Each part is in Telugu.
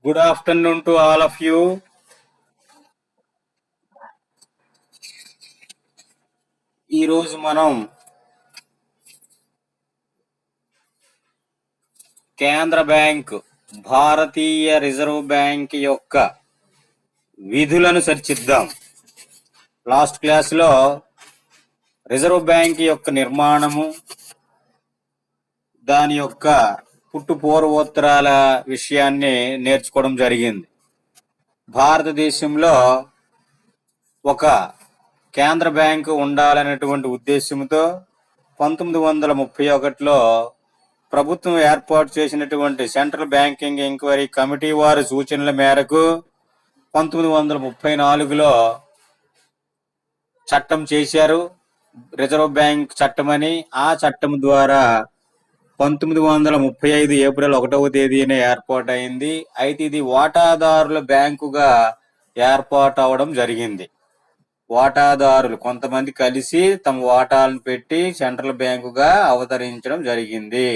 Good afternoon to all of you. ఈరోజు మనం కేంద్ర బ్యాంక్ భారతీయ రిజర్వ్ బ్యాంక్ యొక్క విధులను చర్చిద్దాం. లాస్ట్ క్లాస్లో రిజర్వ్ బ్యాంక్ యొక్క నిర్మాణము, దాని యొక్క పుట్టు పూర్వోత్తరాల విషయాన్ని నేర్చుకోవడం జరిగింది. భారతదేశంలో ఒక కేంద్ర బ్యాంకు ఉండాలనేటువంటి ఉద్దేశంతో 1931లో ప్రభుత్వం ఏర్పాటు చేసినటువంటి సెంట్రల్ బ్యాంకింగ్ ఎంక్వైరీ కమిటీ వారి సూచనల మేరకు 1934లో చట్టం చేశారు, రిజర్వ్ బ్యాంక్ చట్టం అని. ఆ చట్టం ద్వారా 1935 ఏప్రిల్ 1వ తేదీన ఏర్పాటైంది. అయితే ఇది వాటాదారుల బ్యాంకుగా ఏర్పాటు అవడం జరిగింది. వాటాదారులు కొంతమంది కలిసి తమ వాటాలను పెట్టి సెంట్రల్ బ్యాంకుగా అవతరించడం జరిగింది.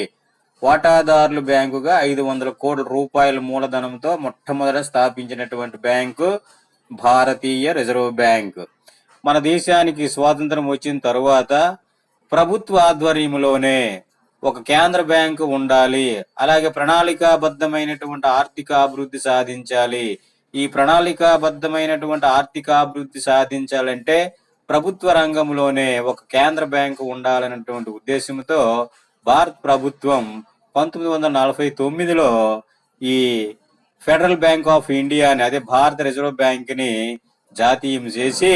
వాటాదారుల బ్యాంకుగా 500 కోట్ల రూపాయల మూలధనంతో మొట్టమొదట స్థాపించినటువంటి బ్యాంకు భారతీయ రిజర్వ్ బ్యాంక్. మన దేశానికి స్వాతంత్రం వచ్చిన తరువాత ప్రభుత్వ ఆధ్వర్యంలోనే ఒక కేంద్ర బ్యాంకు ఉండాలి, అలాగే ప్రణాళికాబద్ధమైనటువంటి ఆర్థిక అభివృద్ధి సాధించాలి. ఈ ప్రణాళికాబద్ధమైనటువంటి ఆర్థిక అభివృద్ధి సాధించాలంటే ప్రభుత్వ రంగంలోనే ఒక కేంద్ర బ్యాంకు ఉండాలనేటువంటి ఉద్దేశంతో భారత ప్రభుత్వం 1949లో ఈ ఫెడరల్ బ్యాంక్ ఆఫ్ ఇండియాని, అదే భారత రిజర్వ్ బ్యాంక్ని జాతీయం చేసి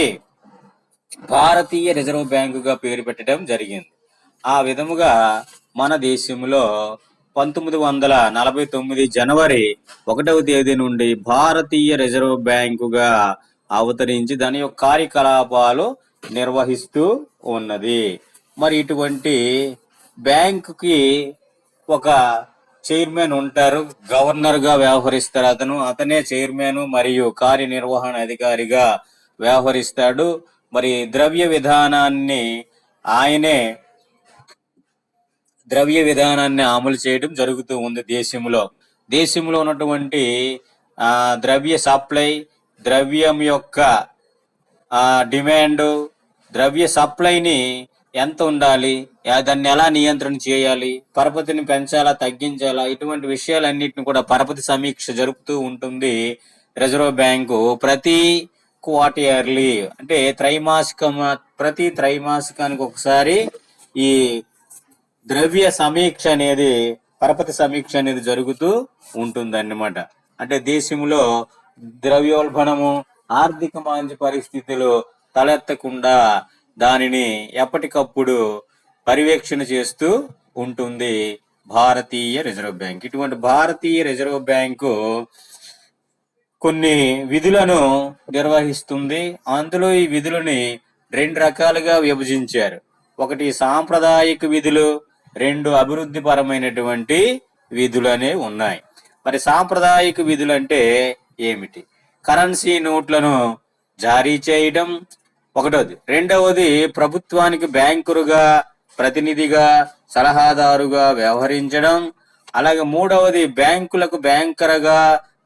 భారతీయ రిజర్వ్ బ్యాంకుగా పేరు పెట్టడం జరిగింది. ఆ విధముగా మన దేశంలో 1949 జనవరి 1వ తేదీ నుండి భారతీయ రిజర్వ్ బ్యాంకుగా అవతరించి దాని యొక్క కార్యకలాపాలు నిర్వహిస్తూ ఉన్నది. మరి ఇటువంటి బ్యాంకుకి ఒక చైర్మన్ ఉంటారు, గవర్నర్ గా వ్యవహరిస్తారు. అతనే చైర్మన్ మరియు కార్యనిర్వహణ అధికారిగా వ్యవహరిస్తాడు. మరి ద్రవ్య విధానాన్ని అమలు చేయడం జరుగుతూ ఉంది దేశంలో ఉన్నటువంటి ద్రవ్య సప్లై, ద్రవ్యం యొక్క డిమాండ్, ద్రవ్య సప్లైని ఎంత ఉండాలి, దాన్ని ఎలా నియంత్రణ చేయాలి, పరపతిని పెంచాలా తగ్గించాలా, ఇటువంటి విషయాలన్నిటిని కూడా పరపతి సమీక్ష జరుపుతూ ఉంటుంది రిజర్వ్ బ్యాంకు. ప్రతి క్వార్టర్లీ అంటే ప్రతి త్రైమాసికానికి ఒకసారి ఈ ద్రవ్య సమీక్ష అనేది, పరపతి సమీక్ష అనేది జరుగుతూ ఉంటుందన్నమాట. అంటే దేశంలో ద్రవ్యోల్బణము, ఆర్థిక మాంద్య పరిస్థితులు తలెత్తకుండా దానిని ఎప్పటికప్పుడు పర్యవేక్షణ చేస్తూ ఉంటుంది భారతీయ రిజర్వ్ బ్యాంక్. ఇటువంటి భారతీయ రిజర్వ్ బ్యాంకు కొన్ని విధులను నిర్వహిస్తుంది. అందులో ఈ విధులని 2 రకాలుగా విభజించారు. ఒకటి సాంప్రదాయిక విధులు, 2 అభివృద్ధి పరమైనటువంటి విధులు అనేవి ఉన్నాయి. మరి సాంప్రదాయిక విధులు అంటే ఏమిటి? కరెన్సీ నోట్లను జారీ చేయడం ఒకటోది. రెండవది ప్రభుత్వానికి బ్యాంకురుగా, ప్రతినిధిగా, సలహాదారుగా వ్యవహరించడం. అలాగే మూడవది బ్యాంకులకు బ్యాంకర్గా,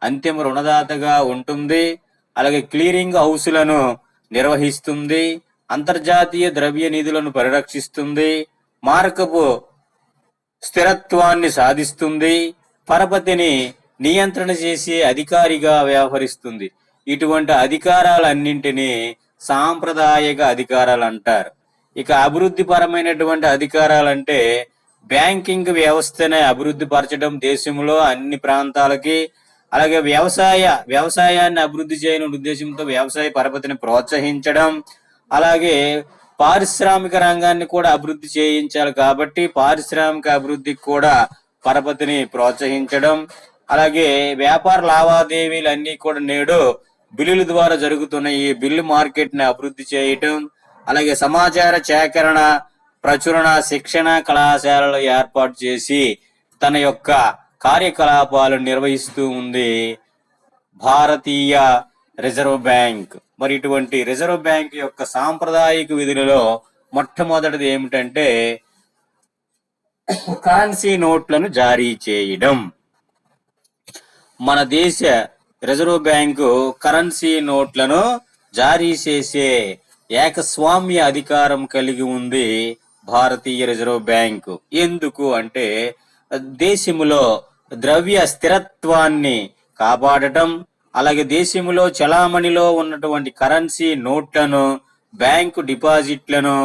అంతిమ రుణదాతగా ఉంటుంది. అలాగే క్లియరింగ్ హౌస్లను నిర్వహిస్తుంది, అంతర్జాతీయ ద్రవ్య నిధులను పరిరక్షిస్తుంది, మారకపు స్థిరత్వాన్ని సాధిస్తుంది, పరపతిని నియంత్రణ చేసే అధికారిగా వ్యవహరిస్తుంది. ఇటువంటి అధికారాలన్నింటినీ సాంప్రదాయిక అధికారాలు అంటారు. ఇక అభివృద్ధి పరమైనటువంటి అధికారాలంటే బ్యాంకింగ్ వ్యవస్థనే అభివృద్ధి పరచడం దేశంలో అన్ని ప్రాంతాలకి. అలాగే వ్యవసాయాన్ని అభివృద్ధి చేయని ఉద్దేశంతో వ్యవసాయ పరపతిని ప్రోత్సహించడం. అలాగే పారిశ్రామిక రంగాన్ని కూడా అభివృద్ధి చేయించాలి కాబట్టి పారిశ్రామిక అభివృద్ధికి కూడా పరపతిని ప్రోత్సహించడం. అలాగే వ్యాపార లావాదేవీలన్నీ కూడా నేడు బిల్లుల ద్వారా జరుగుతున్న ఈ బిల్లు మార్కెట్ ని అభివృద్ధి చేయటం. అలాగే సమాచార సేకరణ, ప్రచురణ, శిక్షణ కళాశాలలు ఏర్పాటు చేసి తన యొక్క కార్యకలాపాలు నిర్వహిస్తూ ఉంది భారతీయ రిజర్వ్ బ్యాంక్. మరి ఇటువంటి రిజర్వ్ బ్యాంక్ యొక్క సాంప్రదాయిక విధులలో మొట్టమొదటిది ఏమిటంటే కరెన్సీ నోట్లను జారీ చేయడం. మన దేశ రిజర్వ్ బ్యాంకు కరెన్సీ నోట్లను జారీ చేసే ఏకస్వామ్య అధికారం కలిగి ఉంది భారతీయ రిజర్వ్ బ్యాంకు. ఎందుకు అంటే దేశములో ద్రవ్య స్థిరత్వాన్ని కాపాడటం, అలాగే దేశంలో చలామణిలో ఉన్నటువంటి కరెన్సీ నోట్లను, బ్యాంకు డిపాజిట్లను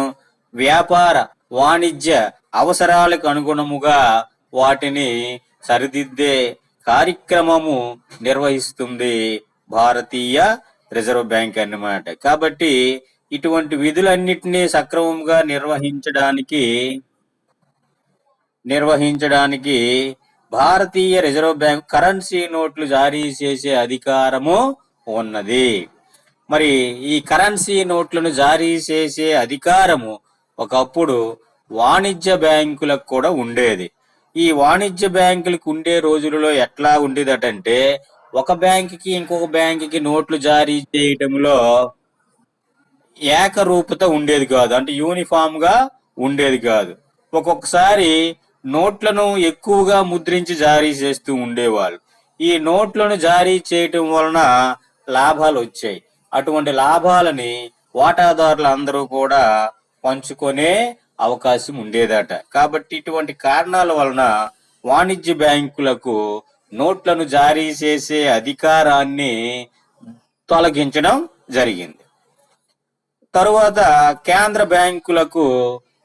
వ్యాపార వాణిజ్య అవసరాలకు అనుగుణముగా వాటిని సరిదిద్దే కార్యక్రమము నిర్వహిస్తుంది భారతీయ రిజర్వ్ బ్యాంక్ అన్నమాట. కాబట్టి ఇటువంటి విధులన్నిటినీ సక్రమంగా నిర్వహించడానికి భారతీయ రిజర్వ్ బ్యాంక్ కరెన్సీ నోట్లు జారీ చేసే అధికారము ఉన్నది. మరి ఈ కరెన్సీ నోట్లను జారీ చేసే అధికారము ఒకప్పుడు వాణిజ్య బ్యాంకులకు కూడా ఉండేది. ఈ వాణిజ్య బ్యాంకులకు ఉండే రోజులలో ఎట్లా ఉండేదటంటే, ఒక బ్యాంకుకి ఇంకొక బ్యాంకుకి నోట్లు జారీ చేయటంలో ఏకరూపత ఉండేది కాదు, అంటే యూనిఫామ్ గా ఉండేది కాదు. ఒక్కొక్కసారి నోట్లను ఎక్కువగా ముద్రించి జారీ చేస్తూ ఉండేవాళ్ళు. ఈ నోట్లను జారీ చేయటం వలన లాభాలు వచ్చాయి. అటువంటి లాభాలని వాటాదారులు అందరూ కూడా పంచుకునే అవకాశం ఉండేదట. కాబట్టి ఇటువంటి కారణాల వలన వాణిజ్య బ్యాంకులకు నోట్లను జారీ చేసే అధికారాన్ని తొలగించడం జరిగింది. తరువాత కేంద్ర బ్యాంకులకు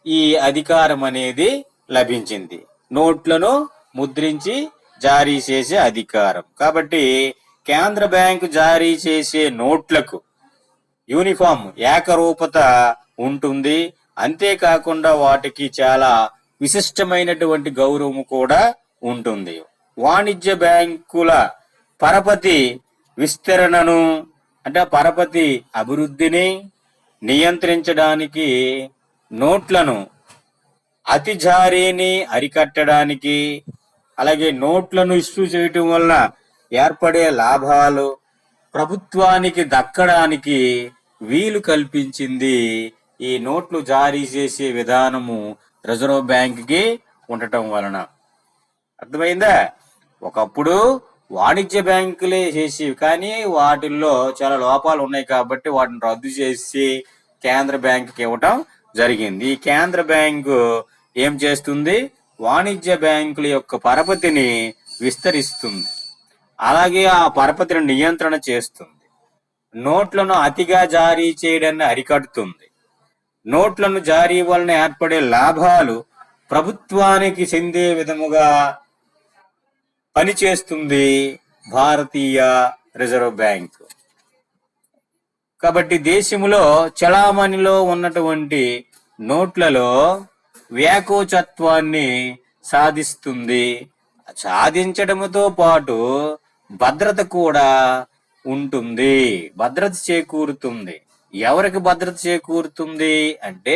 ఈ అధికారం అనేది లభించింది, నోట్లను ముద్రించి జారీ చేసే అధికారం. కాబట్టి కేంద్ర బ్యాంకు జారీ చేసే నోట్లకు యూనిఫామ్ ఏకరూపత ఉంటుంది. అంతేకాకుండా వాటికి చాలా విశిష్టమైనటువంటి గౌరవం కూడా ఉంటుంది. వాణిజ్య బ్యాంకుల పరపతి విస్తరణను, అంటే పరపతి అభివృద్ధిని నియంత్రించడానికి, నోట్లను అతి జారీని అరికట్టడానికి, అలాగే నోట్లను ఇష్యూ చేయటం వలన ఏర్పడే లాభాలు ప్రభుత్వానికి దక్కడానికి వీలు కల్పించింది ఈ నోట్లు జారీ చేసే విధానము రిజర్వ్ బ్యాంక్కి ఉండటం వలన. అర్థమైందా? ఒకప్పుడు వాణిజ్య బ్యాంకులే చేసేవి, కానీ వాటిల్లో చాలా లోపాలు ఉన్నాయి కాబట్టి వాటిని రద్దు చేసి కేంద్ర బ్యాంకుకి ఇవ్వటం జరిగింది. ఈ కేంద్ర బ్యాంకు ఏం చేస్తుంది? వాణిజ్య బ్యాంకుల యొక్క పరపతిని విస్తరిస్తుంది, అలాగే ఆ పరపతిని నియంత్రణ చేస్తుంది, నోట్లను అతిగా జారీ చేయడాన్ని అరికడుతుంది, నోట్లను జారీ వలన ఏర్పడే లాభాలు ప్రభుత్వానికి చెందే విధముగా పనిచేస్తుంది భారతీయ రిజర్వ్ బ్యాంక్. కాబట్టి దేశంలో చలామణిలో ఉన్నటువంటి నోట్లలో వ్యాకోచత్వాన్ని సాధిస్తుంది. సాధించడంతో పాటు భద్రత కూడా ఉంటుంది, భద్రత చేకూరుతుంది. ఎవరికి భద్రత చేకూరుతుంది అంటే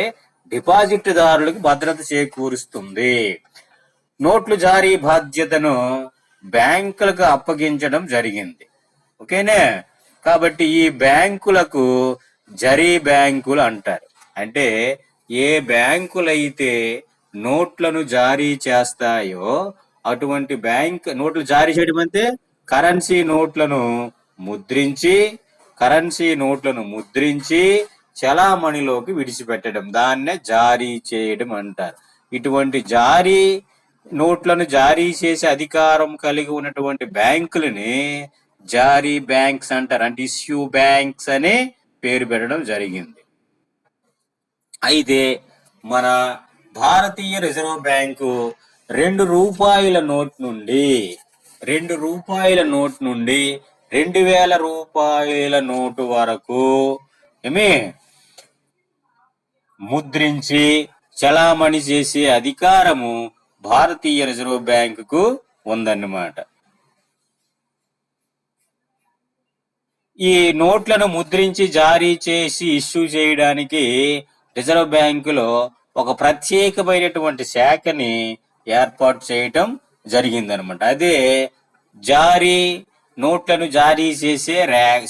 డిపాజిట్ దారులకు భద్రత చేకూరుస్తుంది. నోట్లు జారీ బాధ్యతను బ్యాంకులకు అప్పగించడం జరిగింది. ఓకేనే? కాబట్టి ఈ బ్యాంకులకు జరీ బ్యాంకులు అంటారు. అంటే ఏ బ్యాంకులైతే నోట్లను జారీ చేస్తాయో అటువంటి బ్యాంక్, నోట్లు జారీ చేయడం అంటే కరెన్సీ నోట్లను ముద్రించి చలామణిలోకి విడిచిపెట్టడం, దాన్నే జారీ చేయడం అంటారు. ఇటువంటి జారీ నోట్లను జారీ చేసే అధికారం కలిగి ఉన్నటువంటి బ్యాంకులని జారీ బ్యాంక్స్ అంటారు, అంటే ఇష్యూ బ్యాంక్స్ అని పేరు పెట్టడం జరిగింది. అయితే మన భారతీయ రిజర్వ్ బ్యాంకు ₹2 నోట్ నుండి 2000 రూపాయల నోటు వరకు ముద్రించి చలామణి చేసే అధికారము భారతీయ రిజర్వ్ బ్యాంకుకు ఉందన్నమాట. ఈ నోట్లను ముద్రించి జారీ చేసి ఇష్యూ చేయడానికి రిజర్వ్ బ్యాంకులో ఒక ప్రత్యేకమైనటువంటి శాఖని ఏర్పాటు చేయటం జరిగిందనమాట. అదే నోట్లను జారీ చేసే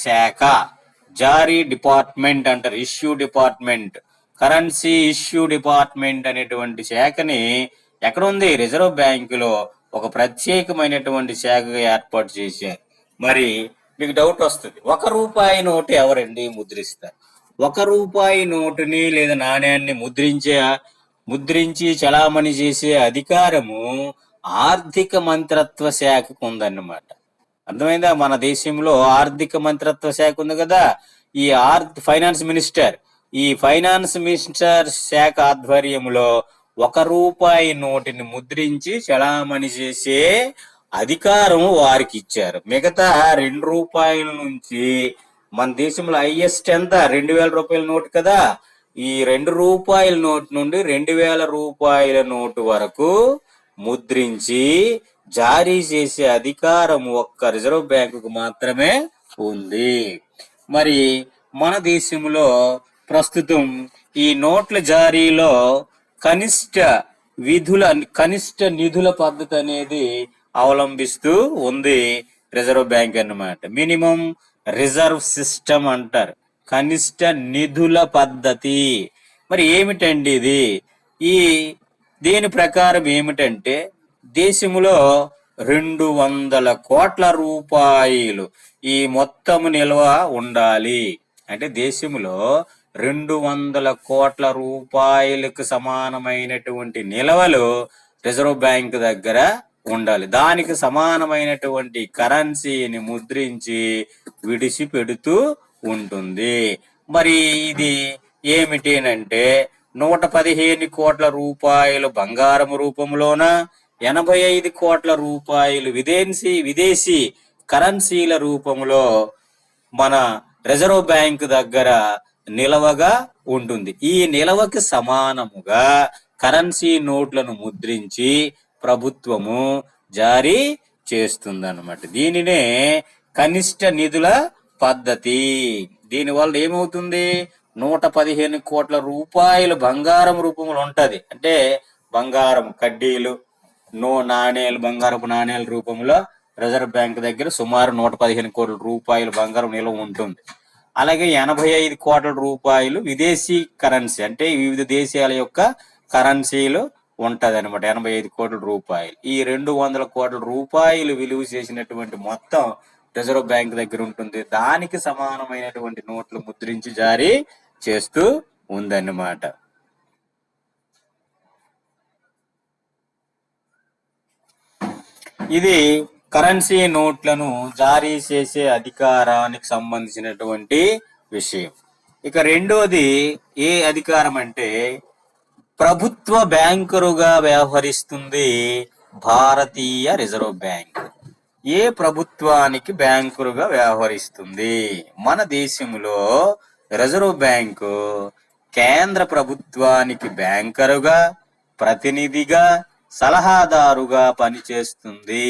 శాఖ, జారీ డిపార్ట్మెంట్ అంటారు, issue department. Currency issue department అనేటువంటి శాఖని ఎక్కడ ఉంది? రిజర్వ్ బ్యాంకులో ఒక ప్రత్యేకమైనటువంటి శాఖగా ఏర్పాటు చేశారు. మరి మీకు డౌట్ వస్తుంది, ₹1 నోటు ఎవరండి ముద్రిస్తారు? ₹1 నోటుని లేదా నాణ్యాన్ని ముద్రించి చలామణి చేసే అధికారము ఆర్థిక మంత్రిత్వ శాఖకు ఉందన్నమాట. అర్థమైందా? మన దేశంలో ఆర్థిక మంత్రిత్వ శాఖ ఉంది కదా, ఈ ఫైనాన్స్ మినిస్టర్ శాఖ ఆధ్వర్యంలో ₹1 నోటుని ముద్రించి చలామణి చేసే అధికారం వారికి ఇచ్చారు. మిగతా ₹2 నుంచి మన దేశంలో హైయెస్ట్ ఎంత? ₹2000 నోటు కదా. ఈ ₹2 నోటు నుండి ₹2000 నోటు వరకు ముద్రించి జారీ చేసే అధికారం ఒక్క రిజర్వ్ బ్యాంకుకు మాత్రమే ఉంది. మరి మన దేశంలో ప్రస్తుతం ఈ నోట్ల జారీలో కనిష్ట నిధుల పద్ధతి అనేది అవలంబిస్తూ ఉంది రిజర్వ్ బ్యాంక్ అన్నమాట. మినిమం రిజర్వ్ సిస్టమ్ అంటారు, కనిష్ట నిధుల పద్ధతి. మరి ఏమిటండి ఇది? దీని ప్రకారం ఏమిటంటే, దేశంలో ₹200 కోట్ల ఈ మొత్తం నిల్వ ఉండాలి. అంటే దేశంలో ₹200 కోట్ల సమానమైనటువంటి నిల్వలు రిజర్వ్ బ్యాంక్ దగ్గర ఉండాలి. దానికి సమానమైనటువంటి కరెన్సీని ముద్రించి విడిచిపెడుతూ ఉంటుంది. మరి ఇది ఏమిటేనంటే, ₹115 కోట్ల బంగారం రూపంలోన, ₹85 కోట్ల విదేశీ కరెన్సీల రూపంలో మన రిజర్వ్ బ్యాంక్ దగ్గర నిలవగా ఉంటుంది. ఈ నిలవకి సమానముగా కరెన్సీ నోట్లను ముద్రించి ప్రభుత్వము జారీ చేస్తుందన్నమాట. దీనినే కనిష్ట నిధుల పద్ధతి. దీనివల్ల ఏమవుతుంది? ₹115 కోట్ల బంగారం రూపంలో ఉంటది. అంటే బంగారం కడ్డీలు, బంగారపు నాణేల రూపంలో రిజర్వ్ బ్యాంక్ దగ్గర సుమారు ₹115 కోట్ల బంగారం నిల్వ ఉంటుంది. అలాగే ₹85 కోట్ల విదేశీ కరెన్సీ, అంటే వివిధ దేశాల యొక్క కరెన్సీలు ఉంటది అనమాట. ₹85 కోట్ల. ఈ ₹200 కోట్ల విలువ చేసినటువంటి మొత్తం రిజర్వ్ బ్యాంక్ దగ్గర ఉంటుంది. దానికి సమానమైనటువంటి నోట్లు ముద్రించి జారీ చేస్తూ ఉందన్నమాట. ఇది కరెన్సీ నోట్లను జారీ చేసే అధికారానికి సంబంధించినటువంటి విషయం. ఇక రెండోది ఏ అధికారం అంటే, ప్రభుత్వ బ్యాంకరుగా వ్యవహరిస్తుంది భారతీయ రిజర్వ్ బ్యాంక్. ఏ ప్రభుత్వానికి బ్యాంకులుగా వ్యవహరిస్తుంది? మన దేశంలో రిజర్వ్ బ్యాంకు కేంద్ర ప్రభుత్వానికి బ్యాంకరుగా, ప్రతినిధిగా, సలహాదారుగా పనిచేస్తుంది.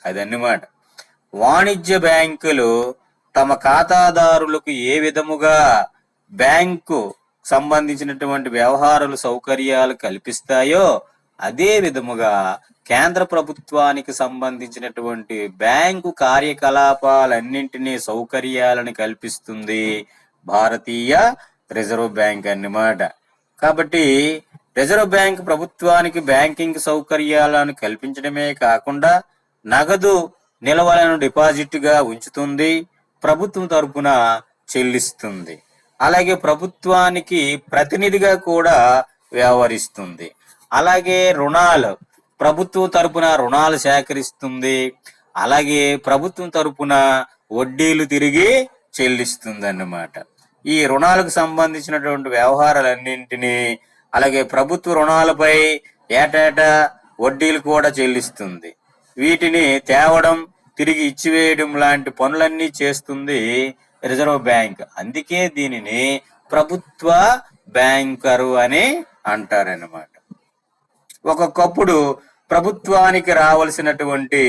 అదన్నమాట. వాణిజ్య బ్యాంకులు తమ ఖాతాదారులకు ఏ విధముగా బ్యాంకు సంబంధించినటువంటి వ్యవహారాలు సౌకర్యాలు కల్పిస్తాయో, అదే విధముగా కేంద్ర ప్రభుత్వానికి సంబంధించినటువంటి బ్యాంకు కార్యకలాపాలన్నింటినీ సౌకర్యాలను కల్పిస్తుంది భారతీయ రిజర్వ్ బ్యాంక్ అన్నమాట. కాబట్టి రిజర్వ్ బ్యాంక్ ప్రభుత్వానికి బ్యాంకింగ్ సౌకర్యాలను కల్పించడమే కాకుండా నగదు నిల్వలను డిపాజిట్ గా ఉంచుతుంది, ప్రభుత్వం తరపున చెల్లిస్తుంది. అలాగే ప్రభుత్వానికి ప్రతినిధిగా కూడా వ్యవహరిస్తుంది. అలాగే ప్రభుత్వం తరపున రుణాలు సేకరిస్తుంది. అలాగే ప్రభుత్వం తరపున వడ్డీలు తిరిగి చెల్లిస్తుంది అన్నమాట. ఈ రుణాలకు సంబంధించినటువంటి వ్యవహారాలన్నింటినీ, అలాగే ప్రభుత్వ రుణాలపై ఏటేటా వడ్డీలు కూడా చెల్లిస్తుంది. వీటిని తేవడం, తిరిగి ఇచ్చివేయడం లాంటి పనులన్నీ చేస్తుంది రిజర్వ్ బ్యాంక్. అందుకే దీనిని ప్రభుత్వ బ్యాంకరు అని అంటారన్నమాట. ఒక్కొక్కప్పుడు ప్రభుత్వానికి రావాల్సినటువంటి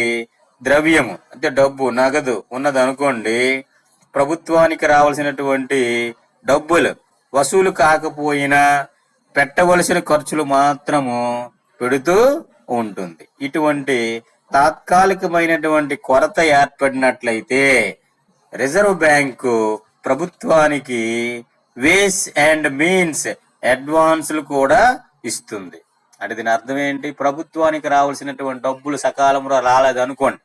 ద్రవ్యము, అంటే డబ్బు, నగదు ఉన్నదనుకోండి, ప్రభుత్వానికి రావాల్సినటువంటి డబ్బులు వసూలు కాకపోయినా పెట్టవలసిన ఖర్చులు మాత్రము పెడుతూ ఉంటుంది. ఇటువంటి తాత్కాలికమైనటువంటి కొరత ఏర్పడినట్లయితే రిజర్వ్ బ్యాంకు ప్రభుత్వానికి వేస్ అండ్ మీన్స్ అడ్వాన్సులు కూడా ఇస్తుంది. అంటే దీని అర్థం ఏంటి? ప్రభుత్వానికి రావాల్సినటువంటి డబ్బులు సకాలంలో రాలేదు అనుకోండి.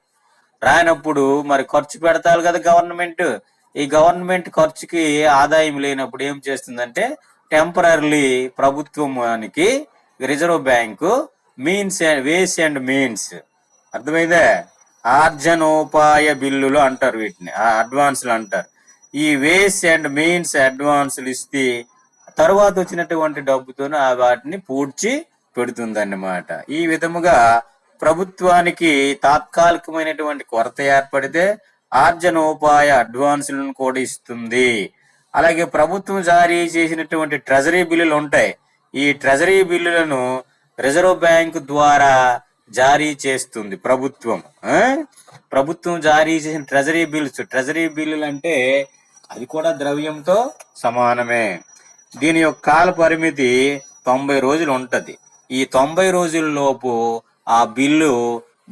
రానప్పుడు మరి ఖర్చు పెడతారు కదా గవర్నమెంట్. ఈ గవర్నమెంట్ ఖర్చుకి ఆదాయం లేనప్పుడు ఏం చేస్తుందంటే టెంపరీ ప్రభుత్వానికి reserve bank ways and means, అర్థమైందే, ఆర్జనోపాయ బిల్లులు అంటారు వీటిని, అడ్వాన్స్లు అంటారు. ఈ వేస్ అండ్ మీన్స్ అడ్వాన్సులు ఇస్తే తర్వాత వచ్చినటువంటి డబ్బుతో వాటిని పూడ్చి పెడుతుందన్నమాట. ఈ విధముగా ప్రభుత్వానికి తాత్కాలికమైనటువంటి కొరత ఏర్పడితే ఆర్జనోపాయ అడ్వాన్సులను కూడా ఇస్తుంది. అలాగే ప్రభుత్వం జారీ చేసినటువంటి ట్రెజరీ బిల్లులు ఉంటాయి. ఈ ట్రెజరీ బిల్లులను రిజర్వ్ బ్యాంక్ ద్వారా జారీ చేస్తుంది ప్రభుత్వం. ప్రభుత్వం జారీ చేసిన ట్రెజరీ బిల్లులు అంటే అది కూడా ద్రవ్యంతో సమానమే. దీని యొక్క కాల పరిమితి 90 రోజులు ఉంటది. ఈ 90 రోజుల్లోపు ఆ బిల్లు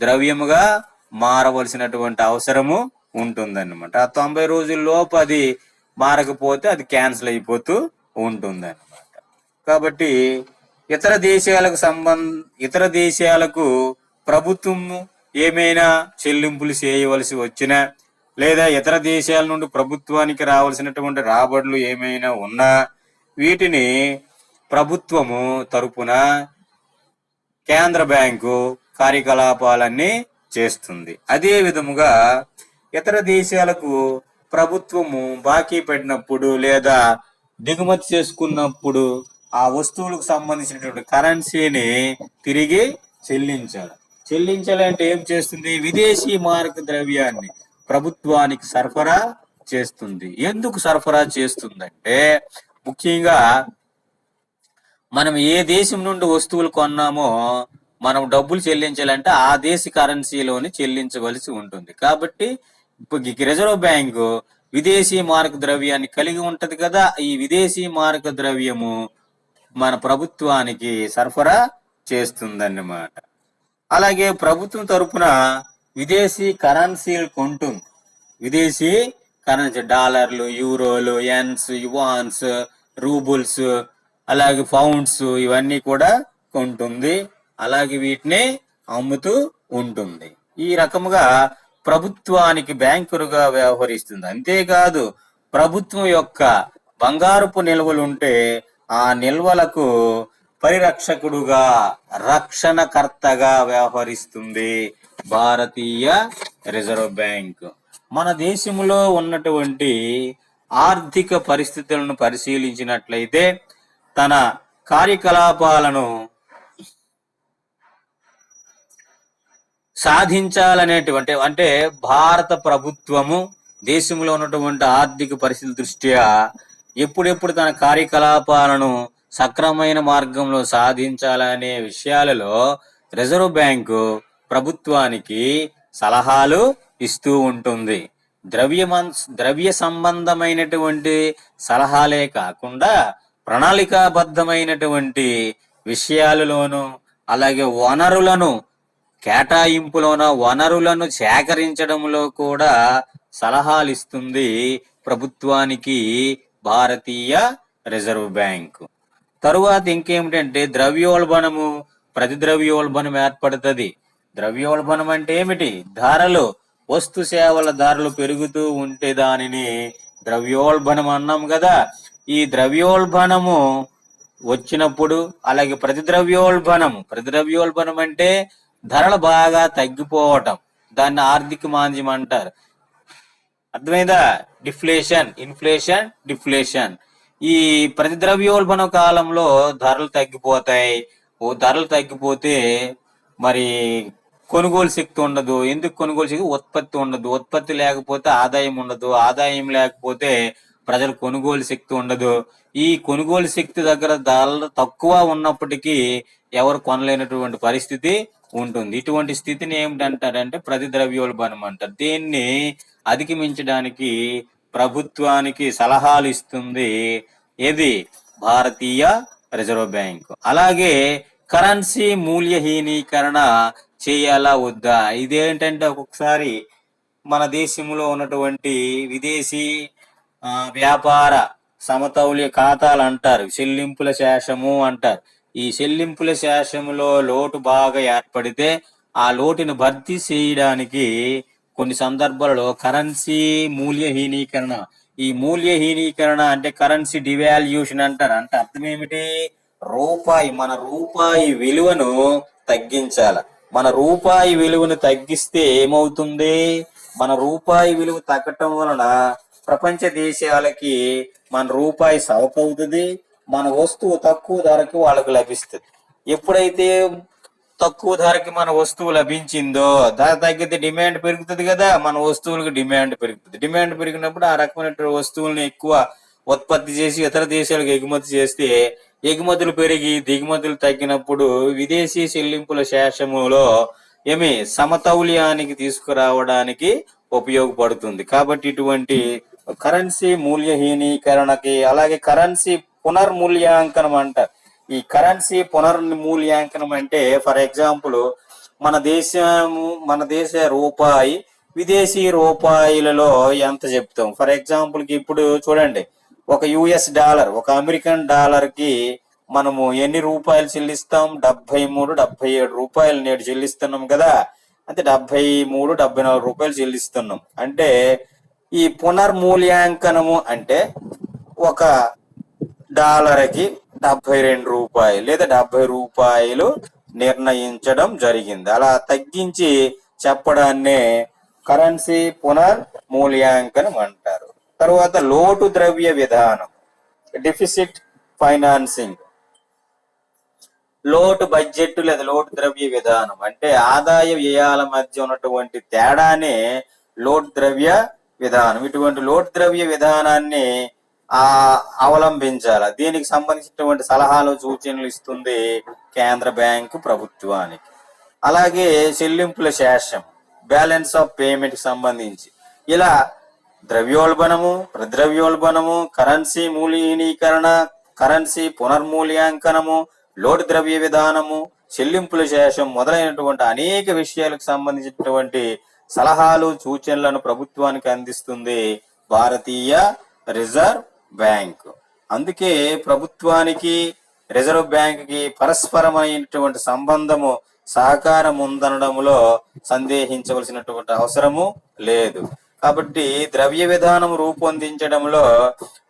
ద్రవ్యముగా మారవలసినటువంటి అవసరము ఉంటుందన్నమాట. ఆ 90 రోజుల్లోపు అది మారకపోతే అది క్యాన్సిల్ అయిపోతూ ఉంటుందన్నమాట. కాబట్టి ఇతర దేశాలకు ప్రభుత్వం ఏమైనా చెల్లింపులు చేయవలసి వచ్చినా, లేదా ఇతర దేశాల నుండి ప్రభుత్వానికి రావాల్సినటువంటి రాబడులు ఏమైనా ఉన్నా వీటిని ప్రభుత్వము తరపున కేంద్ర బ్యాంకు కార్యకలాపాలన్నీ చేస్తుంది. అదే విధముగా ఇతర దేశాలకు ప్రభుత్వము బాకీ పెట్టినప్పుడు లేదా దిగుమతి చేసుకున్నప్పుడు ఆ వస్తువులకు సంబంధించినటువంటి కరెన్సీని తిరిగి చెల్లించాలంటే ఏం చేస్తుంది? విదేశీ మారక ద్రవ్యాన్ని ప్రభుత్వానికి సరఫరా చేస్తుంది. ఎందుకు సరఫరా చేస్తుందంటే ముఖ్యంగా మనం ఏ దేశం నుండి వస్తువులు కొన్నామో మనం డబ్బులు చెల్లించాలంటే ఆ దేశ కరెన్సీలోని చెల్లించవలసి ఉంటుంది. కాబట్టి ఇప్పుడు రిజర్వ్ బ్యాంకు విదేశీ మారక ద్రవ్యాన్ని కలిగి ఉంటది కదా. ఈ విదేశీ మారక ద్రవ్యము మన ప్రభుత్వానికి సరఫరా చేస్తుందన్నమాట. అలాగే ప్రభుత్వం తరపున విదేశీ కరెన్సీలు కొంటుంది. విదేశీ కరెన్సీ డాలర్లు, యూరోలు, యెన్స్, యువాన్స్, రూబుల్స్, అలాగే పౌండ్స్ ఇవన్నీ కూడా కొంటుంది. అలాగే వీటిని అమ్ముతూ ఉంటుంది. ఈ రకముగా ప్రభుత్వానికి బ్యాంకులుగా వ్యవహరిస్తుంది. అంతేకాదు ప్రభుత్వం యొక్క బంగారపు నిల్వలు ఉంటే ఆ నిల్వలకు పరిరక్షకుడుగా, రక్షణకర్తగా వ్యవహరిస్తుంది భారతీయ రిజర్వ్ బ్యాంక్. మన దేశంలో ఉన్నటువంటి ఆర్థిక పరిస్థితులను పరిశీలించినట్లయితే తన కార్యకలాపాలను సాధించాలనేటువంటి అంటే భారత ప్రభుత్వము దేశంలో ఉన్నటువంటి ఆర్థిక పరిస్థితుల దృష్ట్యా ఎప్పుడెప్పుడు తన కార్యకలాపాలను సక్రమైన మార్గంలో సాధించాలనే విషయాలలో రిజర్వ్ బ్యాంకు ప్రభుత్వానికి సలహాలు ఇస్తూ ఉంటుంది. ద్రవ్య సంబంధమైనటువంటి సలహాలే కాకుండా ప్రణాళికాబద్ధమైనటువంటి విషయాలలోను, అలాగే వనరులను కేటాయింపులోన వనరులను సేకరించడంలో కూడా సలహాలు ఇస్తుంది ప్రభుత్వానికి భారతీయ రిజర్వ్ బ్యాంకు. తరువాత ఇంకేమిటంటే ద్రవ్యోల్బణము, ప్రతిద్రవ్యోల్బణం ఏర్పడుతుంది. ద్రవ్యోల్బణం అంటే ఏమిటి? ధరలు, వస్తు సేవల ధరలు పెరుగుతూ ఉంటే దానిని ద్రవ్యోల్బణం అన్నాం కదా. ఈ ద్రవ్యోల్బణము వచ్చినప్పుడు అలాగే ప్రతిద్రవ్యోల్బణం అంటే ధరలు బాగా తగ్గిపోవటం, దాన్ని ఆర్థిక మాంద్యం అంటారు. అర్థమైందా? డిఫ్లేషన్. ఈ ప్రతిద్రవ్యోల్బణ కాలంలో ధరలు తగ్గిపోతాయి. ధరలు తగ్గిపోతే మరి కొనుగోలు శక్తి ఉండదు. ఎందుకు కొనుగోలు శక్తి? ఉత్పత్తి ఉండదు. ఉత్పత్తి లేకపోతే ఆదాయం ఉండదు. ఆదాయం లేకపోతే ప్రజల కొనుగోలు శక్తి ఉండదు. ఈ కొనుగోలు శక్తి దగ్గర ధరలు తక్కువ ఉన్నప్పటికీ ఎవరు కొనలేనటువంటి పరిస్థితి ఉంటుంది. ఇటువంటి స్థితిని ఏమిటంటారంటే ప్రతిద్రవ్యోల్బణం అంటారు. దీన్ని అధిగమించడానికి ప్రభుత్వానికి సలహాలు ఇస్తుంది ఏది? భారతీయ రిజర్వ్ బ్యాంక్. అలాగే కరెన్సీ మూల్యహీనీకరణ చేయాలా వద్దా? ఇదేంటంటే ఒక్కొక్కసారి మన దేశంలో ఉన్నటువంటి విదేశీ వ్యాపార సమతౌల్య ఖాతాలు అంటారు, చెల్లింపుల శేషము అంటారు. ఈ చెల్లింపుల శేషములో లోటు బాగా ఏర్పడితే ఆ లోటును భర్తీ చేయడానికి కొన్ని సందర్భాలలో కరెన్సీ మూల్యహీనీకరణ, ఈ మూల్యహీనీకరణ అంటే కరెన్సీ డివాల్యూషన్ అంటారు. అంటే అర్థం ఏమిటి? మన రూపాయి విలువను తగ్గించాల. మన రూపాయి విలువను తగ్గిస్తే ఏమవుతుంది? మన రూపాయి విలువ తగ్గటం వలన ప్రపంచ దేశాలకి మన రూపాయి సవకవుతుంది, మన వస్తువు తక్కువ ధరకి వాళ్ళకు లభిస్తుంది. ఎప్పుడైతే తక్కువ ధరకి మన వస్తువు లభించిందో ధర తగ్గితే డిమాండ్ పెరుగుతుంది కదా, మన వస్తువులకు డిమాండ్ పెరుగుతుంది. డిమాండ్ పెరిగినప్పుడు ఆ రకమైన వస్తువులను ఎక్కువ ఉత్పత్తి చేసి ఇతర దేశాలకు ఎగుమతి చేస్తే ఎగుమతులు పెరిగి దిగుమతులు తగ్గినప్పుడు విదేశీ చెల్లింపుల శేషములో సమతౌల్యానికి తీసుకురావడానికి ఉపయోగపడుతుంది. కాబట్టి ఇటువంటి కరెన్సీ మూల్యహీనీకరణకి, అలాగే కరెన్సీ పునర్మూల్యాంకనం అంటారు. ఈ కరెన్సీ పునర్మూల్యాంకనం అంటే ఫర్ ఎగ్జాంపుల్ మన దేశ రూపాయి విదేశీ రూపాయలలో ఎంత చెప్తాం. ఫర్ ఎగ్జాంపుల్ కి ఇప్పుడు చూడండి, ఒక యుఎస్ డాలర్, ఒక అమెరికన్ డాలర్ కి మనము ఎన్ని రూపాయలు చెల్లిస్తాం? 73, 77 రూపాయలు నేడు చెల్లిస్తున్నాం కదా. అంటే 73, 74 రూపాయలు చెల్లిస్తున్నాం. అంటే ఈ పునర్మూల్యాంకనము అంటే ఒక డాలర్కి 72 రూపాయలు లేదా 70 రూపాయలు నిర్ణయించడం జరిగింది. అలా తగ్గించి చెప్పడాన్నే కరెన్సీ పునర్మూల్యాంకనం అంటారు. తర్వాత లోటు ద్రవ్య విధానం, డెఫిసిట్ ఫైనాన్సింగ్. లోటు బడ్జెట్ లేదా లోటు ద్రవ్య విధానం అంటే ఆదాయ వ్యయాల మధ్య ఉన్నటువంటి తేడానే లోటు ద్రవ్య విధానం. ఇటువంటి లోటు ద్రవ్య విధానాన్ని అవలంబించాలి. దీనికి సంబంధించినటువంటి సలహాలు సూచనలు ఇస్తుంది కేంద్ర బ్యాంకు ప్రభుత్వానికి. అలాగే చెల్లింపుల శేషం, బ్యాలెన్స్ ఆఫ్ పేమెంట్ సంబంధించి ఇలా ద్రవ్యోల్బణము, ప్రద్రవ్యోల్బణము, కరెన్సీ మూల్యహీనీకరణ, కరెన్సీ పునర్మూల్యాంకనము, లోటు ద్రవ్య విధానము, చెల్లింపుల శేషం మొదలైనటువంటి అనేక విషయాలకు సంబంధించినటువంటి సలహాలు సూచనలను ప్రభుత్వానికి అందిస్తుంది భారతీయ రిజర్వ్ బ్యాంక్. అందుకే ప్రభుత్వానికి రిజర్వ్ బ్యాంక్ కి పరస్పరమైనటువంటి సంబంధము, సహకారం ఉందనడంలో సందేహించవలసినటువంటి అవసరము లేదు. కాబట్టి ద్రవ్య విధానం రూపొందించడంలో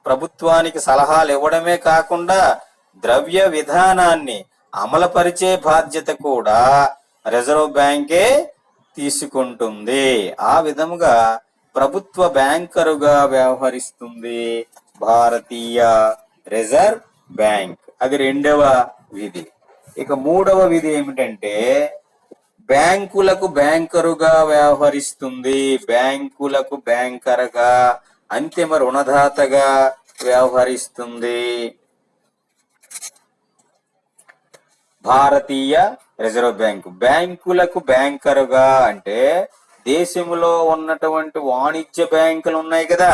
ప్రభుత్వానికి సలహాలు ఇవ్వడమే కాకుండా ద్రవ్య విధానాన్ని అమలుపరిచే బాధ్యత కూడా రిజర్వ్ బ్యాంకే తీసుకుంటుంది. ఆ విధముగా ప్రభుత్వ బ్యాంకరుగా వ్యవహరిస్తుంది భారతీయ రిజర్వ్ బ్యాంక్. అది రెండవ విధి. ఇక మూడవ విధి ఏమిటంటే బ్యాంకులకు బ్యాంకరుగా వ్యవహరిస్తుంది. బ్యాంకులకు బ్యాంకర్గా, అంతిమ రుణదాతగా వ్యవహరిస్తుంది భారతీయ రిజర్వ్ బ్యాంక్. బ్యాంకులకు బ్యాంకరుగా అంటే దేశంలో ఉన్నటువంటి వాణిజ్య బ్యాంకులు ఉన్నాయి కదా,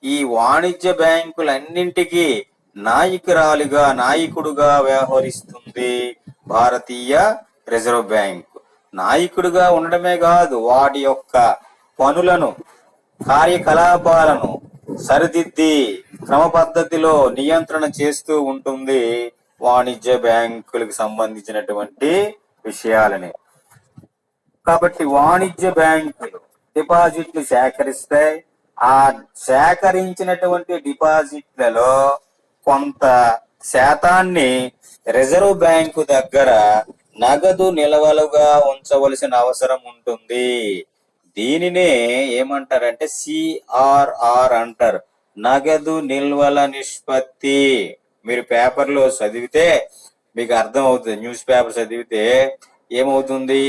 ఈ వాణిజ్య బ్యాంకులన్నింటికీ నాయకుడుగా వ్యవహరిస్తుంది భారతీయ రిజర్వ్ బ్యాంక్. నాయకుడిగా ఉండడమే కాదు, వాటి యొక్క పనులను, కార్యకలాపాలను సరిదిద్ది క్రమ పద్ధతిలో నియంత్రణ చేస్తూ ఉంటుంది వాణిజ్య బ్యాంకులకు సంబంధించినటువంటి విషయాలని. కాబట్టి వాణిజ్య బ్యాంకులు డిపాజిట్లు సేకరిస్తాయి. ఆ సేకరించినటువంటి డిపాజిట్లలో కొంత శాతాన్ని రిజర్వ్ బ్యాంకు దగ్గర నగదు నిల్వలుగా ఉంచవలసిన అవసరం ఉంటుంది. దీనినే ఏమంటారంటే సిఆర్ఆర్ అంటారు, నగదు నిల్వల నిష్పత్తి. మీరు పేపర్లో చదివితే మీకు అర్థం అవుతుంది. న్యూస్ పేపర్ చదివితే ఏమవుతుంది,